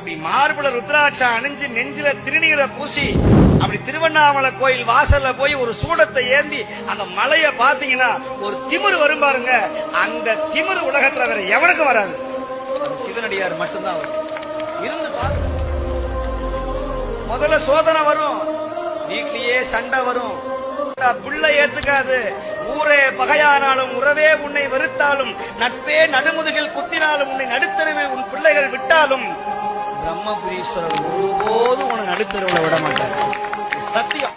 அப்படி மார்புல ருத்ராட்சம் அணிஞ்சு நெஞ்சில திருநீரை பூசி அப்படி திருவண்ணாமலை கோயில் வாசல்ல போய் ஒரு சூடத்தை ஏந்தி அந்த மலைய பாத்தீங்கன்னா ஒரு திமிரு வரும் பாருங்க. அந்த திமிரு உலகத்துல வேற எவனுக்கும் வராது, சிவனடியார் மட்டும்தான் வரும். இருந்து பாருங்க. முதல்ல சோதனை வரும், வீட்லயே சண்டை வரும், புள்ள ஏத்துக்காது, ஊரே பகையானாலும் உறவே உன்னை வெறுத்தாலும் நட்பே நடுமுதுகில் குத்தினாலும் உன்னை நடுத்தருவில் உன் பிள்ளைகள் விட்டாலும் பிரம்மபுரீஸ்வரர் ஒருபோதும் உன்னை நடுத்தருவில் விட மாட்டார். சத்தியம்.